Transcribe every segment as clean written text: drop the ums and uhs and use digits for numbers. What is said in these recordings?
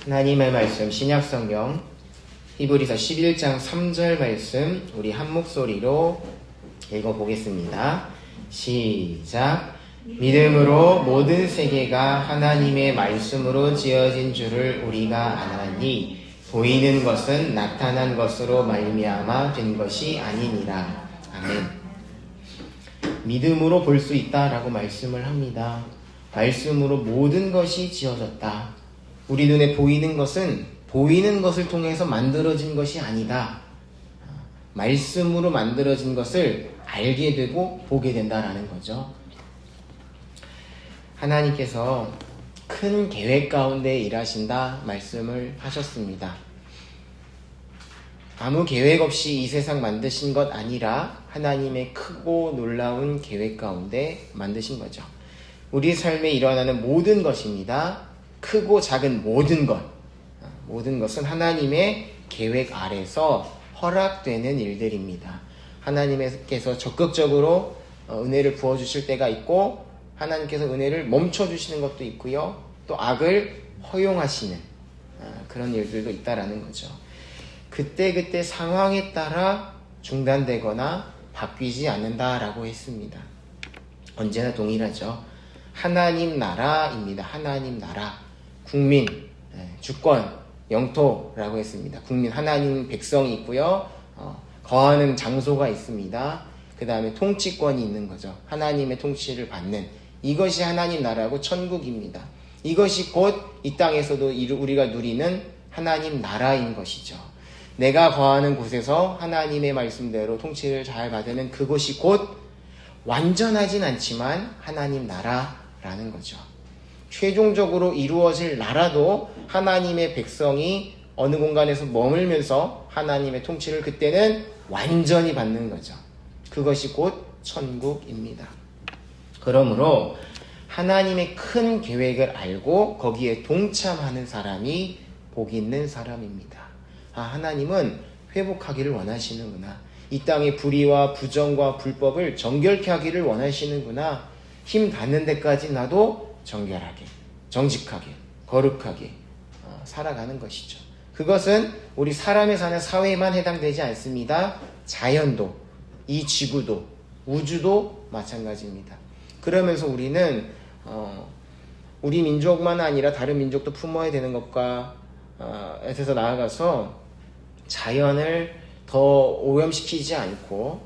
하나님의 말씀 신약성경 히브리서 11장 3절 말씀 우리 한 목소리로 읽어보겠습니다. 시작. 믿음으로 모든 세계가 하나님의 말씀으로 지어진 줄을 우리가 아나니 보이는 것은 나타난 것으로 말미암아 된 것이 아니니라. 아멘. 믿음으로 볼 수 있다라고 말씀을 합니다. 말씀으로 모든 것이 지어졌다. 우리 눈에 보이는 것은 보이는 것을 통해서 만들어진 것이 아니다. 말씀으로 만들어진 것을 알게 되고 보게 된다라는 거죠. 하나님께서 큰 계획 가운데 일하신다 말씀을 하셨습니다. 아무 계획 없이 이 세상 만드신 것 아니라 하나님의 크고 놀라운 계획 가운데 만드신 거죠. 우리 삶에 일어나는 모든 것입니다. 크고 작은 모든 것은 하나님의 계획 아래서 허락되는 일들입니다. 하나님께서 적극적으로 은혜를 부어주실 때가 있고 하나님께서 은혜를 멈춰주시는 것도 있고요. 또 악을 허용하시는 그런 일들도 있다라는 거죠. 그때 상황에 따라 중단되거나 바뀌지 않는다라고 했습니다. 언제나 동일하죠. 하나님 나라입니다. 하나님 나라. 국민, 주권, 영토라고 했습니다. 국민, 하나님 백성이 있고요. 거하는 장소가 있습니다. 그 다음에 통치권이 있는 거죠. 하나님의 통치를 받는 이것이 하나님 나라고 천국입니다. 이것이 곧 이 땅에서도 우리가 누리는 하나님 나라인 것이죠. 내가 거하는 곳에서 하나님의 말씀대로 통치를 잘 받는 그곳이 곧 완전하진 않지만 하나님 나라라는 거죠. 최종적으로 이루어질 나라도 하나님의 백성이 어느 공간에서 머물면서 하나님의 통치를 그때는 완전히 받는 거죠. 그것이 곧 천국입니다. 그러므로 하나님의 큰 계획을 알고 거기에 동참하는 사람이 복 있는 사람입니다. 하나님은 회복하기를 원하시는구나. 이 땅의 불의와 부정과 불법을 정결케 하기를 원하시는구나. 힘 닿는 데까지 나도 정결하게, 정직하게, 거룩하게 살아가는 것이죠. 그것은 우리 사람이 사는 사회에만 해당되지 않습니다. 자연도, 이 지구도, 우주도 마찬가지입니다. 그러면서 우리는 우리 민족만 아니라 다른 민족도 품어야 되는 것과 에서 나아가서 자연을 더 오염시키지 않고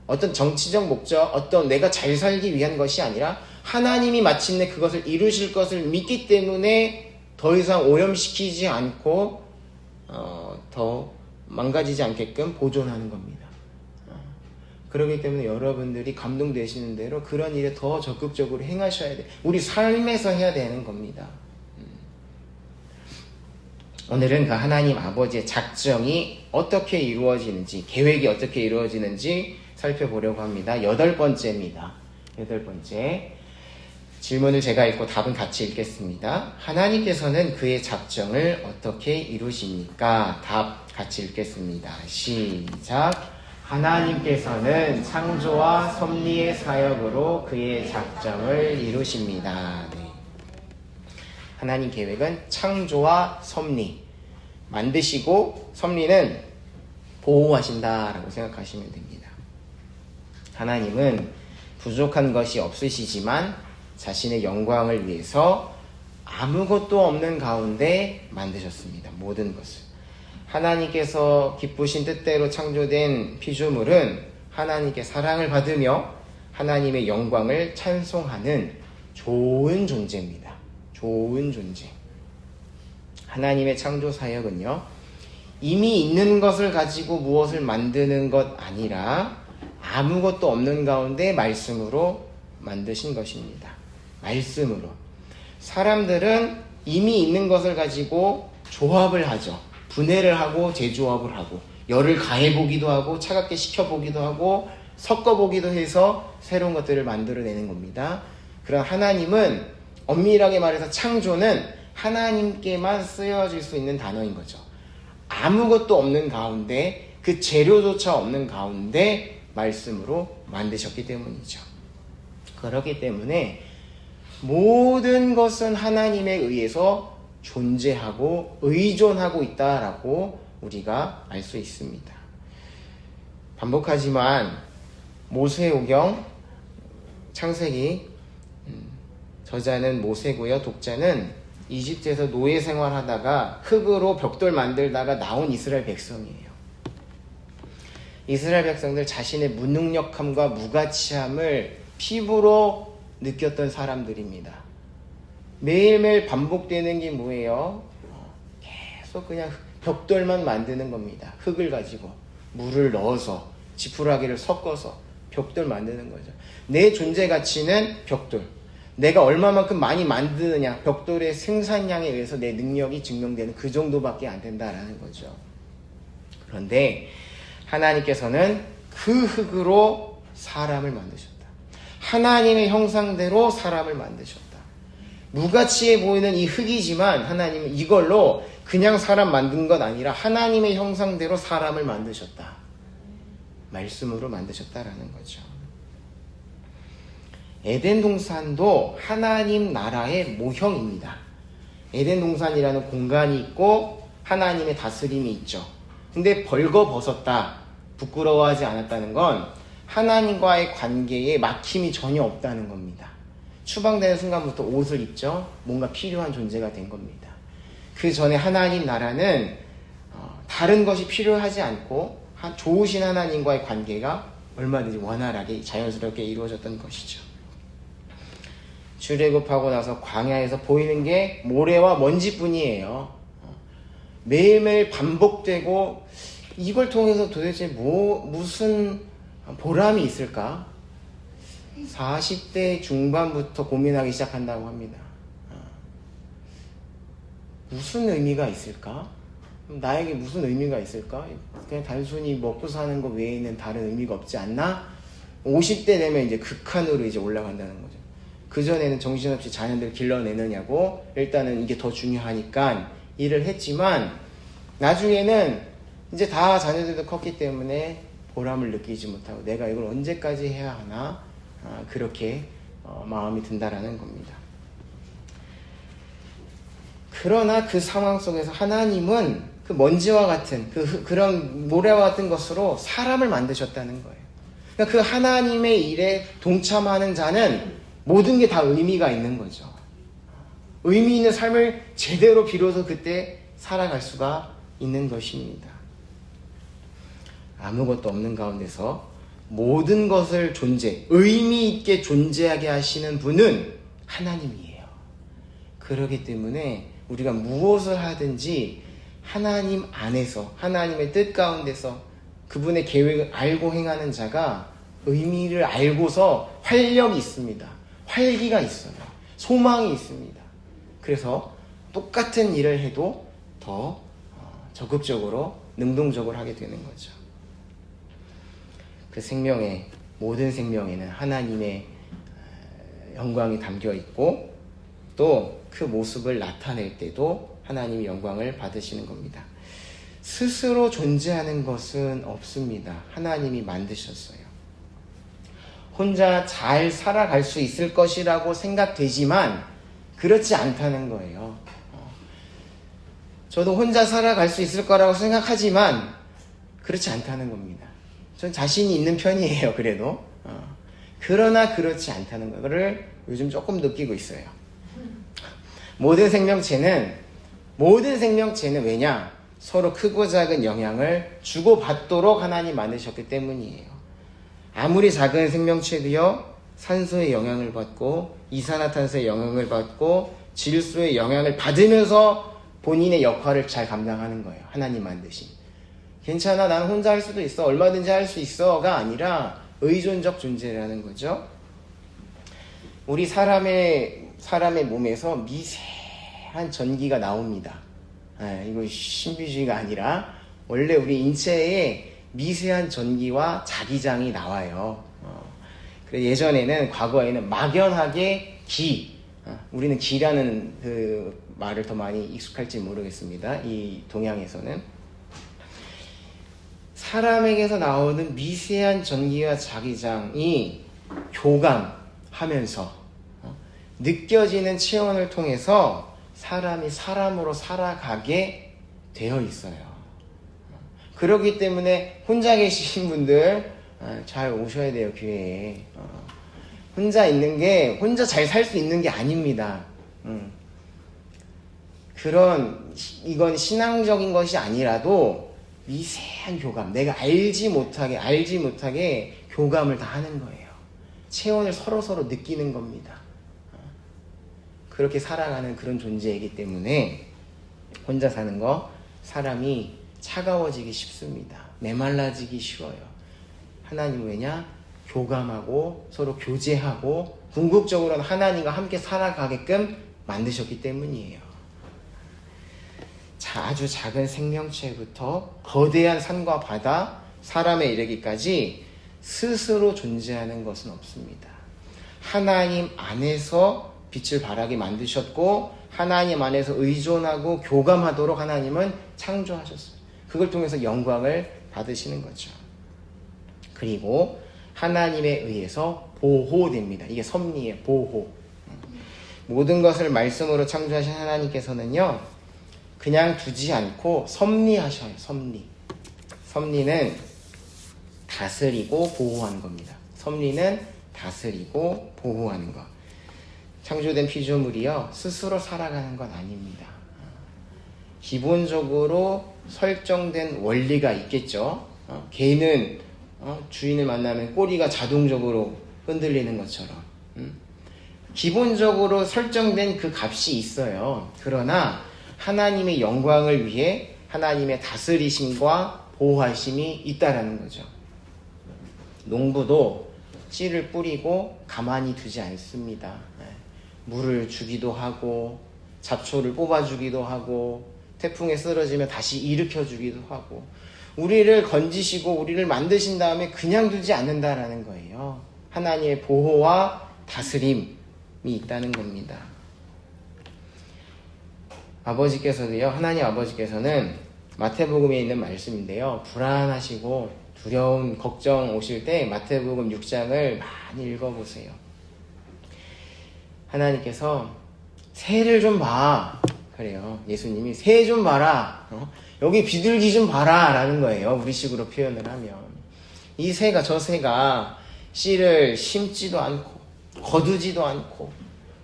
어떤 정치적 목적, 어떤 내가 잘 살기 위한 것이 아니라 하나님이 마침내 그것을 이루실 것을 믿기 때문에 더 이상 오염시키지 않고 더 망가지지 않게끔 보존하는 겁니다. 그렇기 때문에 여러분들이 감동되시는 대로 그런 일에 더 적극적으로 행하셔야 돼요. 우리 삶에서 해야 되는 겁니다. 오늘은 그 하나님 아버지의 작정이 어떻게 이루어지는지, 계획이 어떻게 이루어지는지 살펴보려고 합니다. 8번째입니다. 8번째. 질문을 제가 읽고 답은 같이 읽겠습니다. 하나님께서는 그의 작정을 어떻게 이루십니까? 답 같이 읽겠습니다. 시작. 하나님께서는 창조와 섭리의 사역으로 그의 작정을 이루십니다. 네. 하나님 계획은 창조와 섭리, 만드시고 섭리는 보호하신다라고 생각하시면 됩니다. 하나님은 부족한 것이 없으시지만 자신의 영광을 위해서 아무것도 없는 가운데 만드셨습니다. 모든 것을. 하나님께서 기쁘신 뜻대로 창조된 피조물은 하나님께 사랑을 받으며 하나님의 영광을 찬송하는 좋은 존재입니다. 좋은 존재. 하나님의 창조 사역은요, 이미 있는 것을 가지고 무엇을 만드는 것 아니라 아무것도 없는 가운데 말씀으로 만드신 것입니다. 말씀으로. 사람들은 이미 있는 것을 가지고 조합을 하죠. 분해를 하고 재조합을 하고 열을 가해보기도 하고 차갑게 식혀보기도 하고 섞어보기도 해서 새로운 것들을 만들어내는 겁니다. 그런 하나님은 엄밀하게 말해서 창조는 하나님께만 쓰여질 수 있는 단어인 거죠. 아무것도 없는 가운데, 그 재료조차 없는 가운데 말씀으로 만드셨기 때문이죠. 그렇기 때문에 모든 것은 하나님에 의해서 존재하고 의존하고 있다라고 우리가 알 수 있습니다. 반복하지만 모세오경 창세기 저자는 모세고요. 독자는 이집트에서 노예 생활하다가 흙으로 벽돌 만들다가 나온 이스라엘 백성이에요. 이스라엘 백성들 자신의 무능력함과 무가치함을 피부로 느꼈던 사람들입니다. 매일매일 반복되는 게 뭐예요? 계속 그냥 벽돌만 만드는 겁니다. 흙을 가지고 물을 넣어서 지푸라기를 섞어서 벽돌 만드는 거죠. 내 존재 가치는 벽돌. 내가 얼마만큼 많이 만드느냐, 벽돌의 생산량에 의해서 내 능력이 증명되는 그 정도밖에 안 된다라는 거죠. 그런데 하나님께서는 그 흙으로 사람을 만드셨다. 하나님의 형상대로 사람을 만드셨다. 무가치해 보이는 이 흙이지만 하나님은 이걸로 그냥 사람 만든 것 아니라 하나님의 형상대로 사람을 만드셨다. 말씀으로 만드셨다라는 거죠. 에덴 동산도 하나님 나라의 모형입니다. 에덴 동산이라는 공간이 있고 하나님의 다스림이 있죠. 근데 벌거벗었다, 부끄러워하지 않았다는 건 하나님과의 관계에 막힘이 전혀 없다는 겁니다. 추방되는 순간부터 옷을 입죠. 뭔가 필요한 존재가 된 겁니다. 그 전에 하나님 나라는 다른 것이 필요하지 않고 좋으신 하나님과의 관계가 얼마든지 원활하게 자연스럽게 이루어졌던 것이죠. 출애굽하고 나서 광야에서 보이는 게 모래와 먼지뿐이에요. 매일매일 반복되고 이걸 통해서 도대체 무슨 보람이 있을까? 40대 중반부터 고민하기 시작한다고 합니다. 무슨 의미가 있을까? 나에게 무슨 의미가 있을까? 그냥 단순히 먹고 사는 것 외에는 다른 의미가 없지 않나? 50대 되면 이제 극한으로 이제 올라간다는 거죠. 그전에는 정신없이 자녀들 길러내느냐고 일단은 이게 더 중요하니까 일을 했지만 나중에는 이제 다 자녀들도 컸기 때문에 보람을 느끼지 못하고 내가 이걸 언제까지 해야 하나 그렇게 마음이 든다라는 겁니다. 그러나 그 상황 속에서 하나님은 그 먼지와 같은 그런 모래와 같은 것으로 사람을 만드셨다는 거예요. 그러니까 그 하나님의 일에 동참하는 자는 모든 게 다 의미가 있는 거죠. 의미 있는 삶을 제대로 비로소 그때 살아갈 수가 있는 것입니다. 아무것도 없는 가운데서 모든 것을 의미 있게 존재하게 하시는 분은 하나님이에요. 그렇기 때문에 우리가 무엇을 하든지 하나님 안에서 하나님의 뜻 가운데서 그분의 계획을 알고 행하는 자가 의미를 알고서 활력이 있습니다. 활기가 있어요. 소망이 있습니다. 그래서 똑같은 일을 해도 더 적극적으로 능동적으로 하게 되는 거죠. 그 모든 생명에는 하나님의 영광이 담겨 있고 또 그 모습을 나타낼 때도 하나님의 영광을 받으시는 겁니다. 스스로 존재하는 것은 없습니다. 하나님이 만드셨어요. 혼자 잘 살아갈 수 있을 것이라고 생각되지만 그렇지 않다는 거예요. 저도 혼자 살아갈 수 있을 거라고 생각하지만 그렇지 않다는 겁니다. 전 자신이 있는 편이에요. 그래도 그러나 그렇지 않다는 거를 요즘 조금 느끼고 있어요. 모든 생명체는 왜냐? 서로 크고 작은 영향을 주고받도록 하나님 만드셨기 때문이에요. 아무리 작은 생명체도요, 산소의 영향을 받고 이산화탄소의 영향을 받고 질소의 영향을 받으면서 본인의 역할을 잘 감당하는 거예요. 하나님 만드신. 괜찮아, 난 혼자 할 수도 있어, 얼마든지 할 수 있어가 아니라 의존적 존재라는 거죠. 우리 사람의 몸에서 미세한 전기가 나옵니다. 이거 신비주의가 아니라 원래 우리 인체에 미세한 전기와 자기장이 나와요. 그래 예전에는 과거에는 막연하게 우리는 기라는 그 말을 더 많이 익숙할지 모르겠습니다. 이 동양에서는 사람에게서 나오는 미세한 전기와 자기장이 교감하면서 느껴지는 체온을 통해서 사람이 사람으로 살아가게 되어 있어요. 그렇기 때문에 혼자 계신 분들 잘 오셔야 돼요, 교회에. 혼자 있는 게, 혼자 잘 살 수 있는 게 아닙니다. 이건 신앙적인 것이 아니라도 미세한 교감, 내가 알지 못하게 교감을 다 하는 거예요. 체온을 서로 느끼는 겁니다. 그렇게 살아가는 그런 존재이기 때문에 혼자 사는 거, 사람이 차가워지기 쉽습니다. 메말라지기 쉬워요. 하나님은 왜냐? 교감하고 서로 교제하고 궁극적으로는 하나님과 함께 살아가게끔 만드셨기 때문이에요. 아주 작은 생명체부터 거대한 산과 바다, 사람에 이르기까지 스스로 존재하는 것은 없습니다. 하나님 안에서 빛을 발하게 만드셨고 하나님 안에서 의존하고 교감하도록 하나님은 창조하셨어요. 그걸 통해서 영광을 받으시는 거죠. 그리고 하나님에 의해서 보호됩니다. 이게 섭리예요. 보호. 모든 것을 말씀으로 창조하신 하나님께서는요, 그냥 두지 않고 섭리하셔요. 섭리는 다스리고 보호하는 겁니다. 섭리는 다스리고 보호하는 것. 창조된 피조물이요, 스스로 살아가는 건 아닙니다. 기본적으로 설정된 원리가 있겠죠. 개는 주인을 만나면 꼬리가 자동적으로 흔들리는 것처럼 기본적으로 설정된 그 값이 있어요. 그러나 하나님의 영광을 위해 하나님의 다스리심과 보호하심이 있다라는 거죠. 농부도 씨를 뿌리고 가만히 두지 않습니다. 물을 주기도 하고 잡초를 뽑아주기도 하고 태풍에 쓰러지면 다시 일으켜주기도 하고 우리를 건지시고 우리를 만드신 다음에 그냥 두지 않는다라는 거예요. 하나님의 보호와 다스림이 있다는 겁니다. 하나님 아버지께서는 마태복음에 있는 말씀인데요, 불안하시고 두려운 걱정 오실 때 마태복음 6장을 많이 읽어보세요. 하나님께서 새를 좀 봐, 그래요. 예수님이 새 좀 봐라, 여기 비둘기 좀 봐라 라는 거예요. 우리식으로 표현을 하면 이 새가, 저 새가 씨를 심지도 않고 거두지도 않고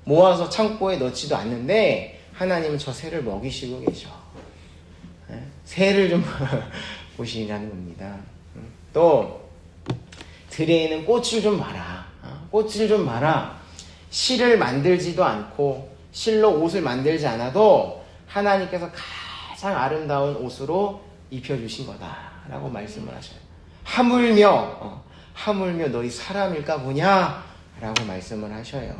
모아서 창고에 넣지도 않는데 하나님은 저 새를 먹이시고 계셔. 새를 좀 보시라는 겁니다. 또 들에 있는 꽃을 좀 봐라. 꽃을 좀 봐라. 실을 만들지도 않고 실로 옷을 만들지 않아도 하나님께서 가장 아름다운 옷으로 입혀주신 거다라고 말씀을 하셔요. 하물며 너희 사람일까 보냐 라고 말씀을 하셔요.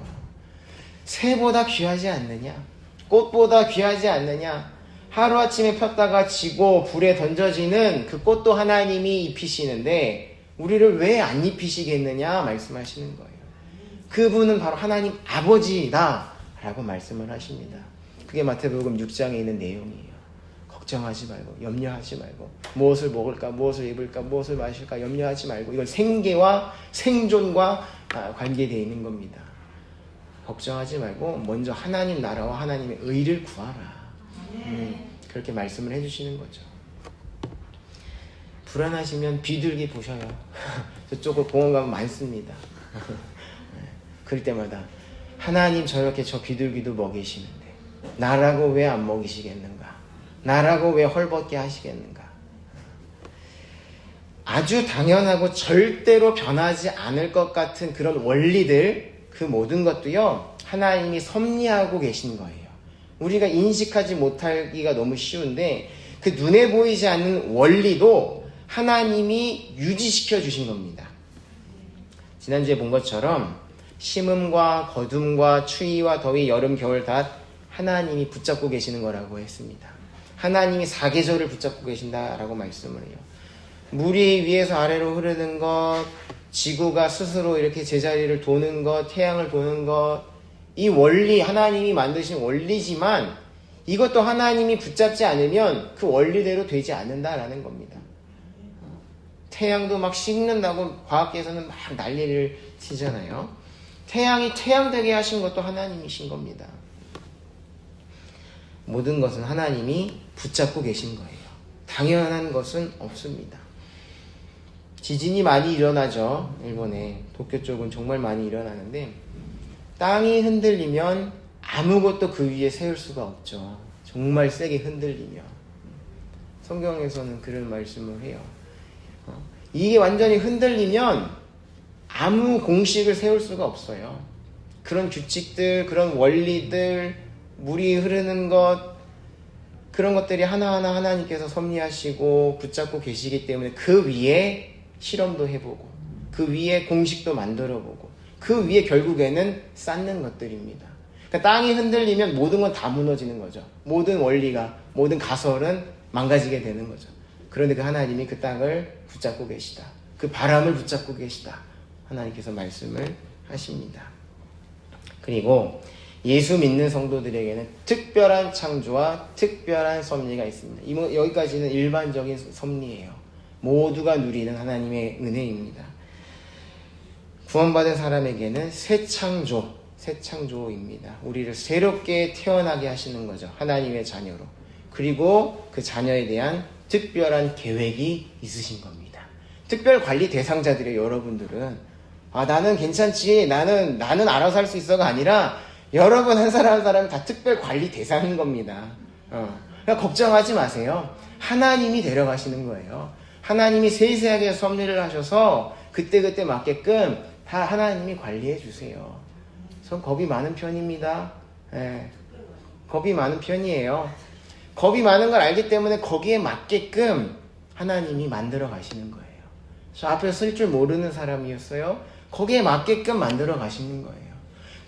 새보다 귀하지 않느냐, 꽃보다 귀하지 않느냐. 하루아침에 폈다가 지고 불에 던져지는 그 꽃도 하나님이 입히시는데 우리를 왜 안 입히시겠느냐 말씀하시는 거예요. 그분은 바로 하나님 아버지다 라고 말씀을 하십니다. 그게 마태복음 6장에 있는 내용이에요. 걱정하지 말고 염려하지 말고 무엇을 먹을까, 무엇을 입을까, 무엇을 마실까 염려하지 말고, 이건 생계와 생존과 관계되어 있는 겁니다. 걱정하지 말고 먼저 하나님 나라와 하나님의 의를 구하라. 그렇게 말씀을 해주시는 거죠. 불안하시면 비둘기 보셔요. 저쪽 공원 가면 많습니다. 그럴 때마다 하나님 저렇게 저 비둘기도 먹이시는데 나라고 왜 안 먹이시겠는가, 나라고 왜 헐벗게 하시겠는가. 아주 당연하고 절대로 변하지 않을 것 같은 그런 원리들, 그 모든 것도요 하나님이 섭리하고 계신 거예요. 우리가 인식하지 못하기가 너무 쉬운데 그 눈에 보이지 않는 원리도 하나님이 유지시켜 주신 겁니다. 지난주에 본 것처럼 심음과 거둠과 추위와 더위, 여름, 겨울 다 하나님이 붙잡고 계시는 거라고 했습니다. 하나님이 사계절을 붙잡고 계신다라고 말씀을 해요. 물이 위에서 아래로 흐르는 것, 지구가 스스로 이렇게 제자리를 도는 것, 태양을 도는 것, 이 원리, 하나님이 만드신 원리지만 이것도 하나님이 붙잡지 않으면 그 원리대로 되지 않는다라는 겁니다. 태양도 막 식는다고 과학계에서는 막 난리를 치잖아요. 태양이 태양되게 하신 것도 하나님이신 겁니다. 모든 것은 하나님이 붙잡고 계신 거예요. 당연한 것은 없습니다. 지진이 많이 일어나죠. 일본에 도쿄 쪽은 정말 많이 일어나는데 땅이 흔들리면 아무것도 그 위에 세울 수가 없죠. 정말 세게 흔들리면. 성경에서는 그런 말씀을 해요. 이게 완전히 흔들리면 아무 공식을 세울 수가 없어요. 그런 규칙들, 그런 원리들, 물이 흐르는 것, 그런 것들이 하나하나 하나님께서 섭리하시고 붙잡고 계시기 때문에 그 위에 실험도 해보고 그 위에 공식도 만들어보고 그 위에 결국에는 쌓는 것들입니다. 그러니까 땅이 흔들리면 모든 건 다 무너지는 거죠. 모든 원리가, 모든 가설은 망가지게 되는 거죠. 그런데 그 하나님이 그 땅을 붙잡고 계시다. 그 바람을 붙잡고 계시다. 하나님께서 말씀을 하십니다. 그리고 예수 믿는 성도들에게는 특별한 창조와 특별한 섭리가 있습니다. 여기까지는 일반적인 섭리예요. 모두가 누리는 하나님의 은혜입니다. 구원받은 사람에게는 새 창조입니다. 우리를 새롭게 태어나게 하시는 거죠. 하나님의 자녀로. 그리고 그 자녀에 대한 특별한 계획이 있으신 겁니다. 특별 관리 대상자들이에요. 여러분들은 나는 괜찮지, 나는 알아서 할 수 있어가 아니라 여러분 한 사람 한 사람이 다 특별 관리 대상인 겁니다. 그러니까 걱정하지 마세요. 하나님이 데려가시는 거예요. 하나님이 세세하게 섭리를 하셔서 그때그때 맞게끔 다 하나님이 관리해 주세요. 전 겁이 많은 편입니다. 겁이 많은 편이에요. 겁이 많은 걸 알기 때문에 거기에 맞게끔 하나님이 만들어 가시는 거예요. 저 앞에 쓸 줄 모르는 사람이었어요. 거기에 맞게끔 만들어 가시는 거예요.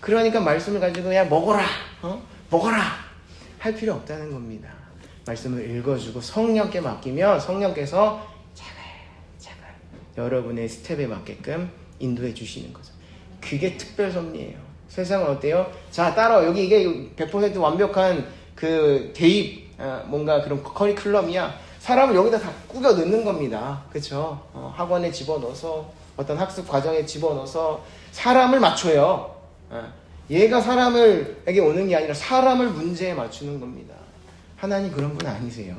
그러니까 말씀을 가지고 야 먹어라, 먹어라 할 필요 없다는 겁니다. 말씀을 읽어주고 성령께 맡기면 성령께서 차갈 여러분의 스텝에 맞게끔 인도해 주시는 거죠. 그게 특별 섭리예요. 세상은 어때요? 자, 따라와. 여기 이게 100% 완벽한 그 대입 뭔가 그런 커리큘럼이야. 사람을 여기다 다 꾸겨 넣는 겁니다. 그렇죠? 학원에 집어넣어서 어떤 학습 과정에 집어넣어서 사람을 맞춰요. 얘가 사람에게 오는 게 아니라 사람을 문제에 맞추는 겁니다. 하나님 그런 분 아니세요.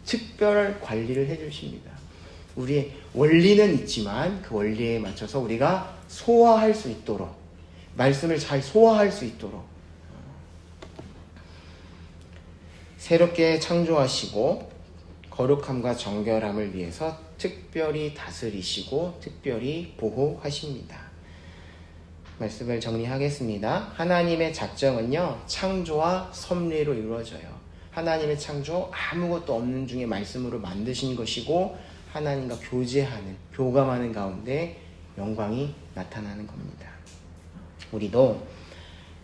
특별 관리를 해주십니다. 우리의 원리는 있지만 그 원리에 맞춰서 우리가 소화할 수 있도록, 말씀을 잘 소화할 수 있도록 새롭게 창조하시고 거룩함과 정결함을 위해서 특별히 다스리시고 특별히 보호하십니다. 말씀을 정리하겠습니다. 하나님의 작정은요, 창조와 섭리로 이루어져요. 하나님의 창조, 아무것도 없는 중에 말씀으로 만드신 것이고 하나님과 교제하는, 교감하는 가운데 영광이 나타나는 겁니다. 우리도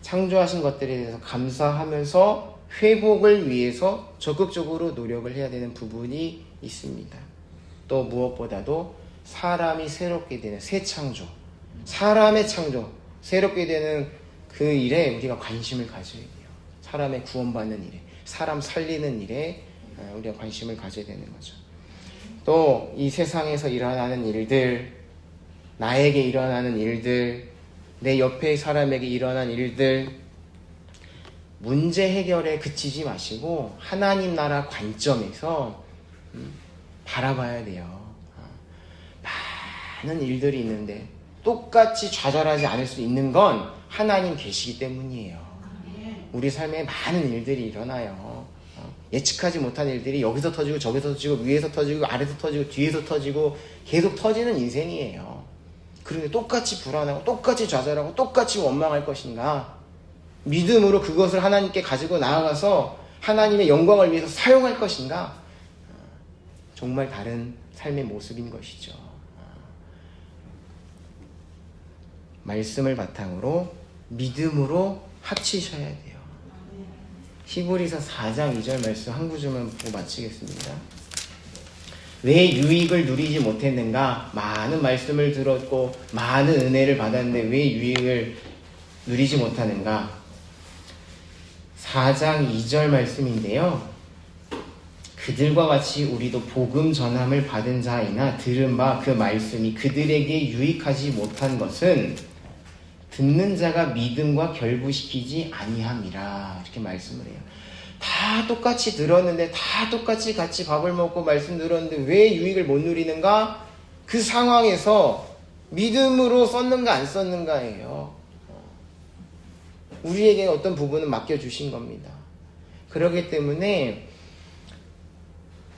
창조하신 것들에 대해서 감사하면서 회복을 위해서 적극적으로 노력을 해야 되는 부분이 있습니다. 또 무엇보다도 사람이 새롭게 되는 새 창조, 사람의 창조, 새롭게 되는 그 일에 우리가 관심을 가져야 돼요. 사람의 구원받는 일에, 사람 살리는 일에 우리가 관심을 가져야 되는 거죠. 또 이 세상에서 일어나는 일들, 나에게 일어나는 일들, 내 옆에 사람에게 일어난 일들, 문제 해결에 그치지 마시고 하나님 나라 관점에서 바라봐야 돼요. 많은 일들이 있는데 똑같이 좌절하지 않을 수 있는 건 하나님 계시기 때문이에요. 우리 삶에 많은 일들이 일어나요. 예측하지 못한 일들이 여기서 터지고 저기서 터지고 위에서 터지고 아래서 터지고 뒤에서 터지고 계속 터지는 인생이에요. 그런데 똑같이 불안하고 똑같이 좌절하고 똑같이 원망할 것인가? 믿음으로 그것을 하나님께 가지고 나아가서 하나님의 영광을 위해서 사용할 것인가? 정말 다른 삶의 모습인 것이죠. 말씀을 바탕으로 믿음으로 합치셔야 돼요. 히브리서 4장 2절 말씀 한 구절만 보고 마치겠습니다. 왜 유익을 누리지 못했는가? 많은 말씀을 들었고 많은 은혜를 받았는데 왜 유익을 누리지 못하는가? 4장 2절 말씀인데요. 그들과 같이 우리도 복음 전함을 받은 자이나 들은 바 그 말씀이 그들에게 유익하지 못한 것은 듣는 자가 믿음과 결부시키지 아니함이라. 이렇게 말씀을 해요. 다 똑같이 들었는데 다 똑같이 같이 밥을 먹고 말씀 들었는데 왜 유익을 못 누리는가? 그 상황에서 믿음으로 썼는가 안 썼는가예요. 우리에게 어떤 부분은 맡겨주신 겁니다. 그렇기 때문에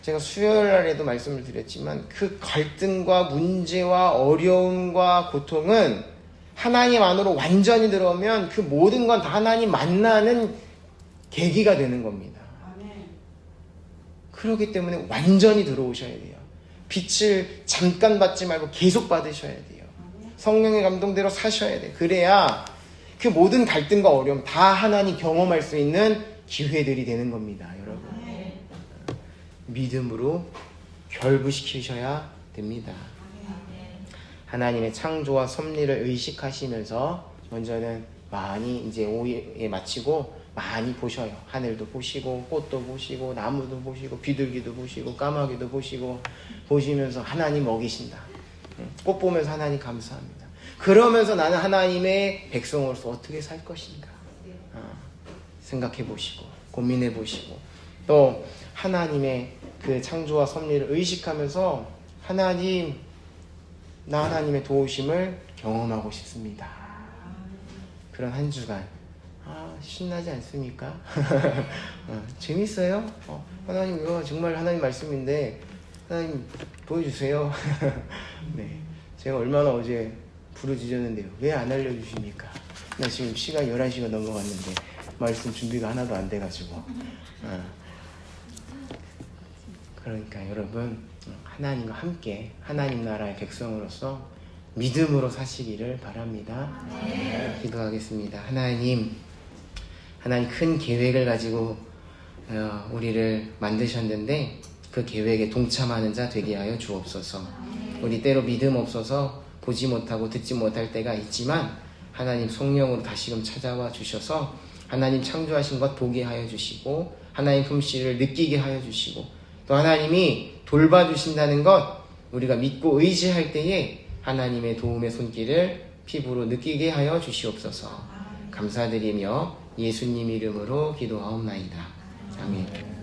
제가 수요일날에도 말씀을 드렸지만 그 갈등과 문제와 어려움과 고통은 하나님 안으로 완전히 들어오면 그 모든 건 다 하나님 만나는 계기가 되는 겁니다. 그렇기 때문에 완전히 들어오셔야 돼요. 빛을 잠깐 받지 말고 계속 받으셔야 돼요. 성령의 감동대로 사셔야 돼요. 그래야 그 모든 갈등과 어려움 다 하나님 경험할 수 있는 기회들이 되는 겁니다. 여러분, 믿음으로 결부시키셔야 됩니다. 하나님의 창조와 섭리를 의식하시면서 먼저는 많이 이제 오후에 마치고 많이 보셔요. 하늘도 보시고 꽃도 보시고 나무도 보시고 비둘기도 보시고 까마귀도 보시고 보시면서 하나님 먹이신다. 꽃 보면서 하나님 감사합니다. 그러면서 나는 하나님의 백성으로서 어떻게 살 것인가 생각해 보시고 고민해 보시고 또 하나님의 그 창조와 섭리를 의식하면서 하나님, 나 하나님의 도우심을 경험하고 싶습니다. 그런 한 주간 신나지 않습니까? 재밌어요? 하나님 이거 정말 하나님 말씀인데 하나님 보여주세요. 네, 제가 얼마나 어제 부르짖었는데요. 왜 안 알려주십니까? 나 지금 시간 11시가 넘어갔는데 말씀 준비가 하나도 안 돼가지고 그러니까 여러분 하나님과 함께 하나님 나라의 백성으로서 믿음으로 사시기를 바랍니다. 네. 기도하겠습니다. 하나님 큰 계획을 가지고 우리를 만드셨는데 그 계획에 동참하는 자 되게 하여 주옵소서. 우리 때로 믿음 없어서 보지 못하고 듣지 못할 때가 있지만 하나님 성령으로 다시금 찾아와 주셔서 하나님 창조하신 것 보게 하여 주시고 하나님 품씨를 느끼게 하여 주시고 또 하나님이 돌봐주신다는 것 우리가 믿고 의지할 때에 하나님의 도움의 손길을 피부로 느끼게 하여 주시옵소서. 감사드리며 예수님 이름으로 기도하옵나이다. 아멘.